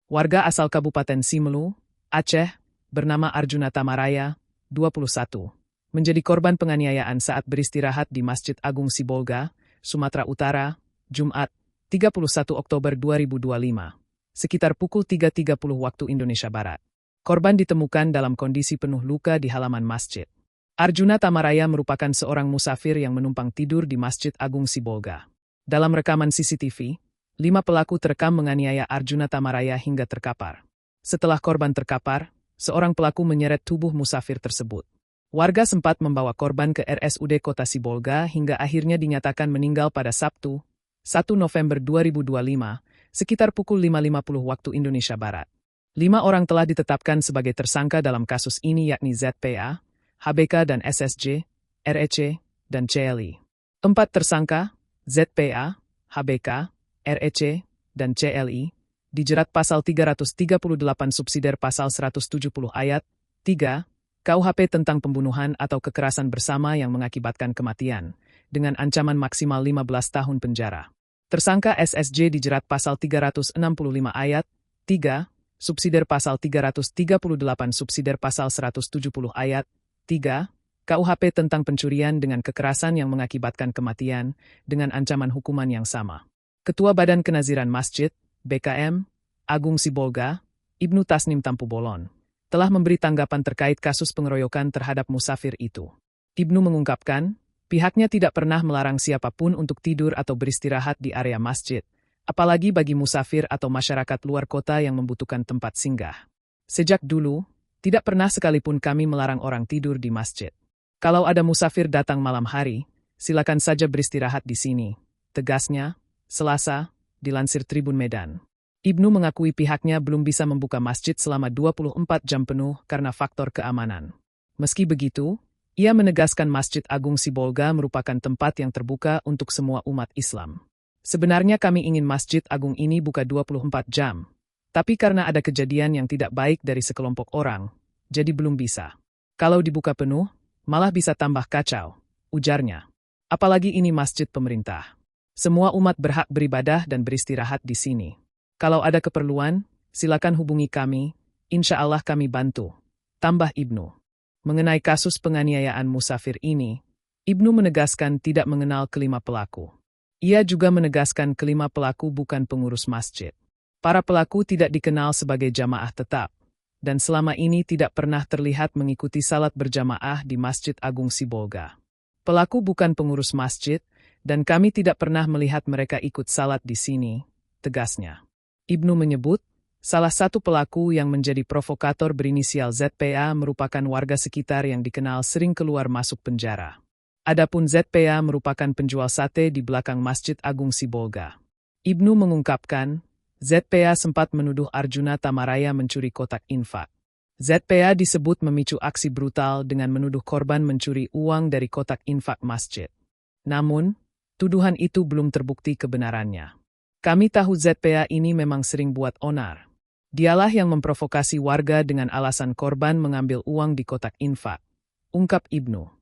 Warga asal Kabupaten Simelu, Aceh, bernama Arjuna Tamaraya, 21, menjadi korban penganiayaan saat beristirahat di Masjid Agung Sibolga, Sumatera Utara, Jumat, 31 Oktober 2025, sekitar pukul 3.30 waktu Indonesia Barat. Korban ditemukan dalam kondisi penuh luka di halaman masjid. Arjuna Tamaraya merupakan seorang musafir yang menumpang tidur di Masjid Agung Sibolga. Dalam rekaman CCTV, 5 pelaku terekam menganiaya Arjuna Tamaraya hingga terkapar. Setelah korban terkapar, seorang pelaku menyeret tubuh musafir tersebut. Warga sempat membawa korban ke RSUD Kota Sibolga hingga akhirnya dinyatakan meninggal pada Sabtu, 1 November 2025, sekitar pukul 5.50 waktu Indonesia Barat. 5 orang telah ditetapkan sebagai tersangka dalam kasus ini yakni ZPA, HBK dan SSJ, REC, dan CLI. 4 tersangka, ZPA, HBK, REC, dan CLI, dijerat pasal 338 subsidiar pasal 170 ayat 3, KUHP tentang pembunuhan atau kekerasan bersama yang mengakibatkan kematian, dengan ancaman maksimal 15 tahun penjara. Tersangka SSJ dijerat pasal 365 ayat 3, subsidiar pasal 338 subsidiar pasal 170 ayat 3, KUHP tentang pencurian dengan kekerasan yang mengakibatkan kematian, dengan ancaman hukuman yang sama. Ketua Badan Kenaziran Masjid, BKM, Agung Sibolga, Ibnu Tasnim Tampu Bolon, telah memberi tanggapan terkait kasus pengeroyokan terhadap musafir itu. Ibnu mengungkapkan, pihaknya tidak pernah melarang siapapun untuk tidur atau beristirahat di area masjid, apalagi bagi musafir atau masyarakat luar kota yang membutuhkan tempat singgah. Sejak dulu, tidak pernah sekalipun kami melarang orang tidur di masjid. Kalau ada musafir datang malam hari, silakan saja beristirahat di sini, tegasnya, Selasa, dilansir Tribun Medan. Ibnu mengakui pihaknya belum bisa membuka masjid selama 24 jam penuh karena faktor keamanan. Meski begitu, ia menegaskan Masjid Agung Sibolga merupakan tempat yang terbuka untuk semua umat Islam. Sebenarnya kami ingin Masjid Agung ini buka 24 jam, tapi karena ada kejadian yang tidak baik dari sekelompok orang, jadi belum bisa. Kalau dibuka penuh, malah bisa tambah kacau, ujarnya. Apalagi ini masjid pemerintah. Semua umat berhak beribadah dan beristirahat di sini. Kalau ada keperluan, silakan hubungi kami, insya Allah kami bantu, tambah Ibnu. Mengenai kasus penganiayaan musafir ini, Ibnu menegaskan tidak mengenal kelima pelaku. Ia juga menegaskan kelima pelaku bukan pengurus masjid. Para pelaku tidak dikenal sebagai jamaah tetap, dan selama ini tidak pernah terlihat mengikuti salat berjamaah di Masjid Agung Sibolga. Pelaku bukan pengurus masjid, dan kami tidak pernah melihat mereka ikut salat di sini, tegasnya. Ibnu menyebut, salah satu pelaku yang menjadi provokator berinisial ZPA merupakan warga sekitar yang dikenal sering keluar masuk penjara. Adapun ZPA merupakan penjual sate di belakang Masjid Agung Sibolga. Ibnu mengungkapkan, ZPA sempat menuduh Arjuna Tamaraya mencuri kotak infak. ZPA disebut memicu aksi brutal dengan menuduh korban mencuri uang dari kotak infak masjid. Namun, tuduhan itu belum terbukti kebenarannya. Kami tahu ZPA ini memang sering buat onar. Dialah yang memprovokasi warga dengan alasan korban mengambil uang di kotak infak, ungkap Ibnu.